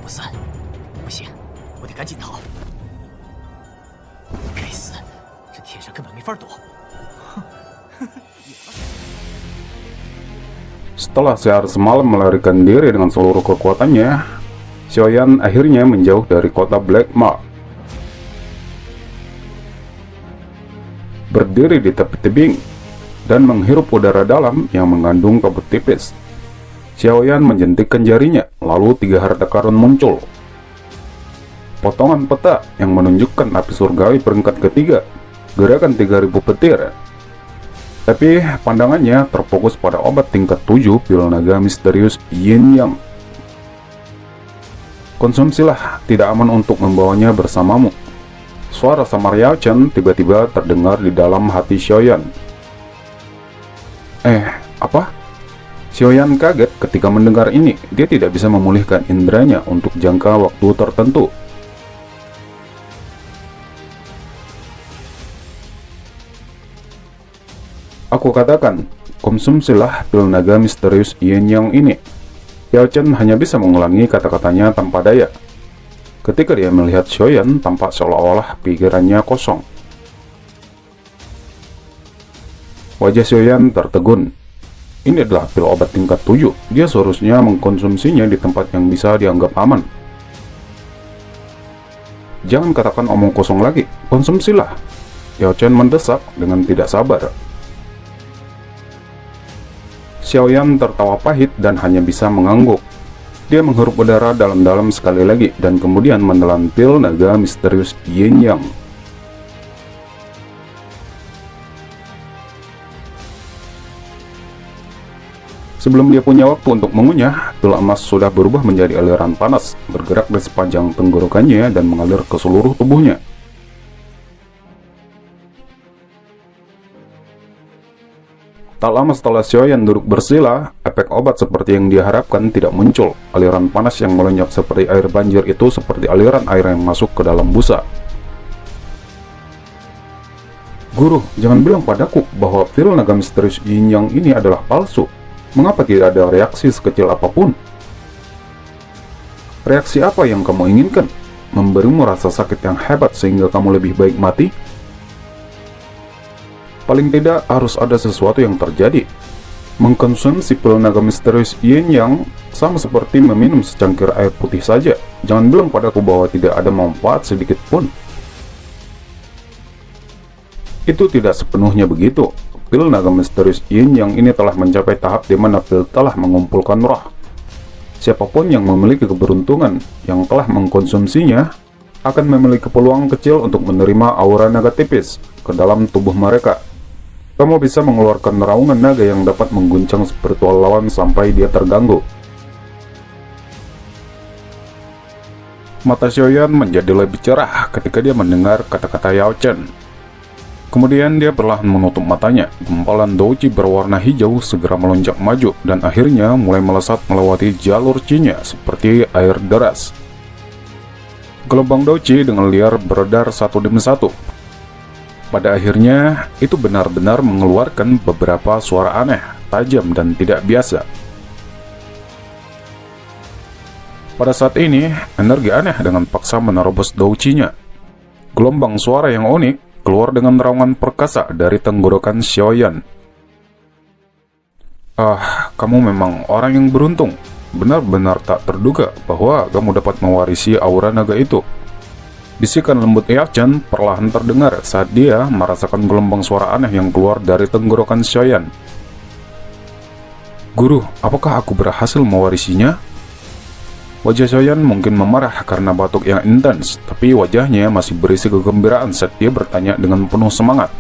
不散。不行，我得赶紧逃。该死，这天上根本没法躲。哼，Setelah sehari semalam melarikan diri dengan seluruh kekuatannya, Xiaoyan akhirnya menjauh dari kota Black Mark. Berdiri di tepi tebing dan menghirup udara dalam yang mengandung kabut tipis, Xiaoyan menjentikkan jarinya, lalu 3 harta karun muncul. Potongan peta yang menunjukkan api surgawi peringkat ketiga, gerakan 3000 petir. Tapi pandangannya terfokus pada obat tingkat 7 pil naga misterius Yin Yang. Konsumsilah, tidak aman untuk membawanya bersamamu. Suara samar Yao Chen tiba-tiba terdengar di dalam hati Xiaoyan. Apa? Xiaoyan kaget ketika mendengar ini. Dia tidak bisa memulihkan inderanya untuk jangka waktu tertentu. Aku katakan, konsumsilah pil naga misterius Yin Yang ini. Yao Chen hanya bisa mengulangi kata-katanya tanpa daya. Ketika dia melihat Xiaoyan, tampak seolah-olah pikirannya kosong. Wajah Xiaoyan tertegun. Ini adalah pil obat tingkat 7. Dia seharusnya mengkonsumsinya di tempat yang bisa dianggap aman. Jangan katakan omong kosong lagi, konsumsilah. Yao Chen mendesak dengan tidak sabar. Xiaoyan tertawa pahit dan hanya bisa mengangguk. Dia menghirup udara dalam-dalam sekali lagi dan kemudian menelan pil naga misterius Yin Yang. Sebelum dia punya waktu untuk mengunyah, pil emas sudah berubah menjadi aliran panas, bergerak di sepanjang tenggorokannya dan mengalir ke seluruh tubuhnya. Tak lama setelah Xiaoyan duduk bersila, efek obat seperti yang diharapkan tidak muncul. Aliran panas yang melonjak seperti air banjir itu seperti aliran air yang masuk ke dalam busa. Guru, jangan bilang padaku bahwa pil naga misterius Yin Yang ini adalah palsu. Mengapa tidak ada reaksi sekecil apapun? Reaksi apa yang kamu inginkan? Memberimu rasa sakit yang hebat sehingga kamu lebih baik mati? Paling tidak harus ada sesuatu yang terjadi. Mengkonsumsi pil naga misterius Yin Yang sama seperti meminum secangkir air putih saja. Jangan bilang padaku bahwa tidak ada manfaat sedikit pun. Itu tidak sepenuhnya begitu. Pil naga misterius Yin Yang ini telah mencapai tahap di mana pil telah mengumpulkan roh. Siapapun yang memiliki keberuntungan yang telah mengkonsumsinya akan memiliki peluang kecil untuk menerima aura naga tipis ke dalam tubuh mereka. Kamu bisa mengeluarkan raungan naga yang dapat mengguncang spiritual lawan sampai dia terganggu. Mata Xiaoyan menjadi lebih cerah ketika dia mendengar kata-kata Yao Chen. Kemudian dia perlahan menutup matanya. Gumpalan douji berwarna hijau segera melonjak maju dan akhirnya mulai melesat melewati jalur Qi-nya seperti air deras. Gelombang douji dengan liar beredar satu demi satu. Pada akhirnya, itu benar-benar mengeluarkan beberapa suara aneh, tajam dan tidak biasa. Pada saat ini, energi aneh dengan paksa menerobos douji-nya. Gelombang suara yang unik keluar dengan raungan perkasa dari tenggorokan Xiaoyan. Kamu memang orang yang beruntung. Benar-benar tak terduga bahwa kamu dapat mewarisi aura naga itu. Bisikan lembut Yao Chen perlahan terdengar saat dia merasakan gelombang suara aneh yang keluar dari tenggorokan Xiaoyan. Guru, apakah aku berhasil mewarisinya? Wajah Xiaoyan mungkin memarah karena batuk yang intens, tapi wajahnya masih berisi kegembiraan saat dia bertanya dengan penuh semangat.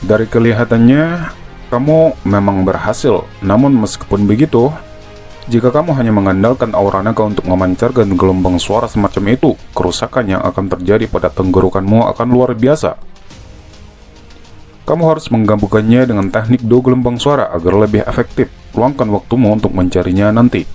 Dari kelihatannya, kamu memang berhasil, namun meskipun begitu, jika kamu hanya mengandalkan aura naga untuk memancarkan gelombang suara semacam itu, kerusakan yang akan terjadi pada tenggorokanmu akan luar biasa. Kamu harus menggabungkannya dengan teknik 2 gelombang suara agar lebih efektif. Luangkan waktumu untuk mencarinya nanti.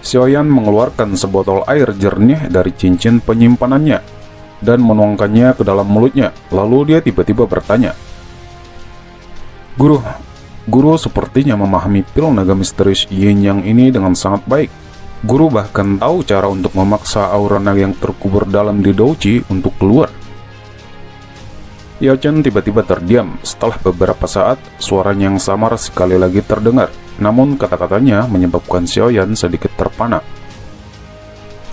Xiaoyan mengeluarkan sebotol air jernih dari cincin penyimpanannya. dan menuangkannya ke dalam mulutnya. Lalu dia tiba-tiba bertanya, Guru sepertinya memahami pil naga misterius Yin Yang ini dengan sangat baik. Guru bahkan tahu cara untuk memaksa aura naga yang terkubur dalam di Douji untuk keluar. Yao Chen tiba-tiba terdiam. Setelah beberapa saat, suaranya yang samar sekali lagi terdengar. Namun kata-katanya menyebabkan Xiaoyan sedikit terpana.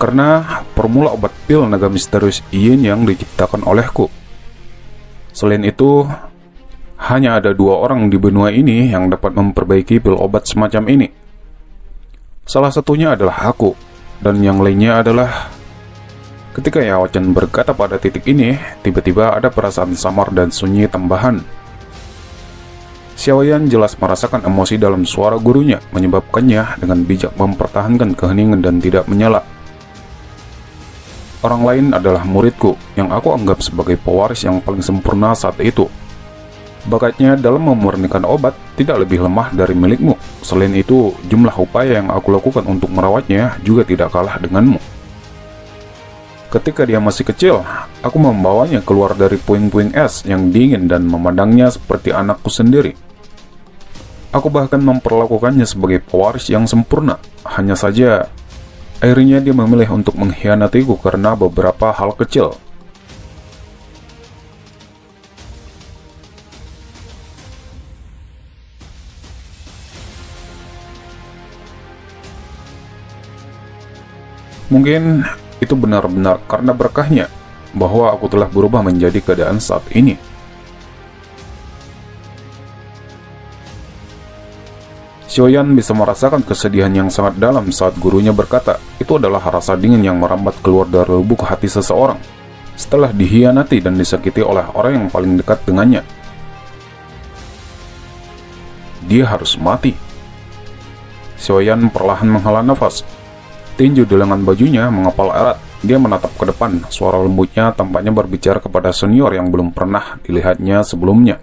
Karena formula obat pil naga misterius Yin Yang diciptakan olehku. Selain itu, hanya ada 2 orang di benua ini yang dapat memperbaiki pil obat semacam ini. Salah satunya adalah aku, dan yang lainnya adalah... Ketika Yao Chen berkata pada titik ini, tiba-tiba ada perasaan samar dan sunyi tambahan. Xiaoyan jelas merasakan emosi dalam suara gurunya, menyebabkannya dengan bijak mempertahankan keheningan dan tidak menyela. Orang lain adalah muridku, yang aku anggap sebagai pewaris yang paling sempurna saat itu. Bakatnya dalam memurnikan obat tidak lebih lemah dari milikmu. Selain itu, jumlah upaya yang aku lakukan untuk merawatnya juga tidak kalah denganmu. Ketika dia masih kecil, aku membawanya keluar dari puing-puing es yang dingin dan memandangnya seperti anakku sendiri. Aku bahkan memperlakukannya sebagai pewaris yang sempurna. Hanya saja, akhirnya dia memilih untuk mengkhianatiku karena beberapa hal kecil. Mungkin itu benar-benar karena berkahnya bahwa aku telah berubah menjadi keadaan saat ini. Xiaoyan bisa merasakan kesedihan yang sangat dalam saat gurunya berkata, itu adalah rasa dingin yang merambat keluar dari lubuk hati seseorang setelah dikhianati dan disakiti oleh orang yang paling dekat dengannya. Dia harus mati. Xiaoyan perlahan menghela nafas. Tinju di lengan bajunya mengepal erat. Dia menatap ke depan. Suara lembutnya tampaknya berbicara kepada senior yang belum pernah dilihatnya sebelumnya.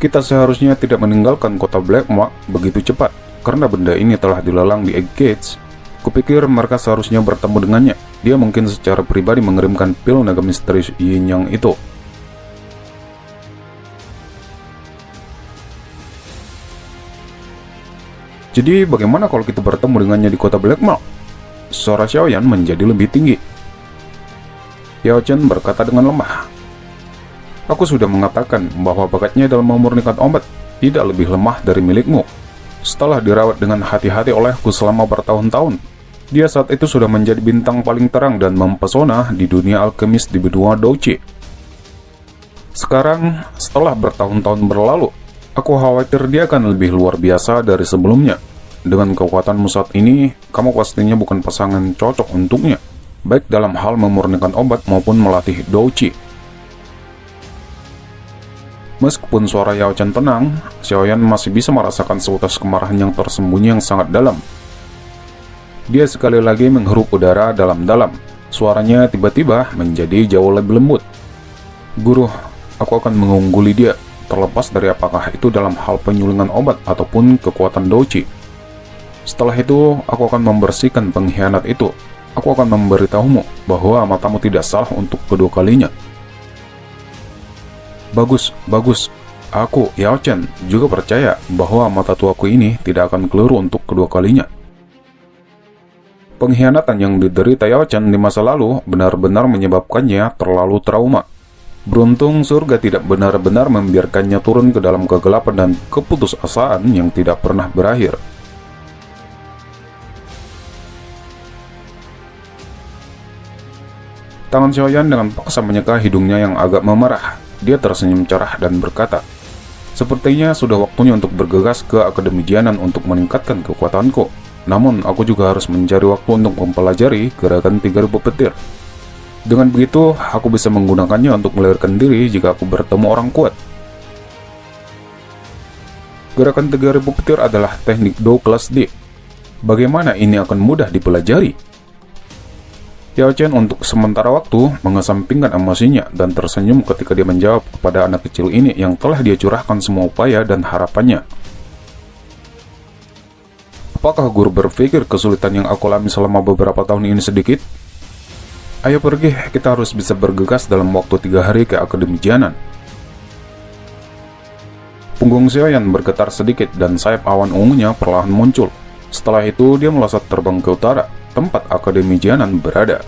Kita seharusnya tidak meninggalkan kota Black Mark begitu cepat. Karena benda ini telah dilelang di Egg Gates. Kupikir mereka seharusnya bertemu dengannya. Dia mungkin secara pribadi mengirimkan pil naga misterius Yin Yang itu. Jadi bagaimana kalau kita bertemu dengannya di kota Black Mark? Suara Xiaoyan menjadi lebih tinggi. Yao Chen berkata dengan lemah, aku sudah mengatakan bahwa bakatnya dalam memurnikan obat tidak lebih lemah dari milikmu. Setelah dirawat dengan hati-hati olehku selama bertahun-tahun, dia saat itu sudah menjadi bintang paling terang dan mempesona di dunia alkemis di benua Douji. Sekarang, setelah bertahun-tahun berlalu, aku khawatir dia akan lebih luar biasa dari sebelumnya. Dengan kekuatanmu saat ini, kamu pastinya bukan pasangan cocok untuknya, baik dalam hal memurnikan obat maupun melatih Douji. Meskipun suara Yao Chen tenang, Xiaoyan masih bisa merasakan seutas kemarahan yang tersembunyi yang sangat dalam. Dia sekali lagi menghirup udara dalam-dalam. Suaranya tiba-tiba menjadi jauh lebih lembut. Guru, aku akan mengungguli dia, terlepas dari apakah itu dalam hal penyulingan obat ataupun kekuatan Douji. Setelah itu, aku akan membersihkan pengkhianat itu. Aku akan memberitahumu bahwa matamu tidak salah untuk kedua kalinya. Bagus. Aku, Yao Chen, juga percaya bahwa mata tuaku ini tidak akan keliru untuk kedua kalinya. Pengkhianatan yang diderita Yao Chen di masa lalu benar-benar menyebabkannya terlalu trauma. Beruntung surga tidak benar-benar membiarkannya turun ke dalam kegelapan dan keputusasaan yang tidak pernah berakhir. Tangan Xiaoyan dengan paksa menyeka hidungnya yang agak memerah. Dia tersenyum cerah dan berkata, sepertinya sudah waktunya untuk bergegas ke Akademi Jianan untuk meningkatkan kekuatanku. Namun, aku juga harus mencari waktu untuk mempelajari gerakan 3000 petir. Dengan begitu, aku bisa menggunakannya untuk melarikan diri jika aku bertemu orang kuat. Gerakan 3000 petir adalah teknik Do kelas D. Bagaimana ini akan mudah dipelajari? Yao Chen untuk sementara waktu mengesampingkan emosinya dan tersenyum ketika dia menjawab kepada anak kecil ini yang telah dia curahkan semua upaya dan harapannya. Apakah guru berpikir kesulitan yang aku alami selama beberapa tahun ini sedikit? Ayo pergi, kita harus bisa bergegas dalam waktu 3 hari ke Akademi Jianan. Punggung Xiaoyan bergetar sedikit dan sayap awan ungunya perlahan muncul. Setelah itu dia melesat terbang ke utara, tempat Akademi Jianan berada.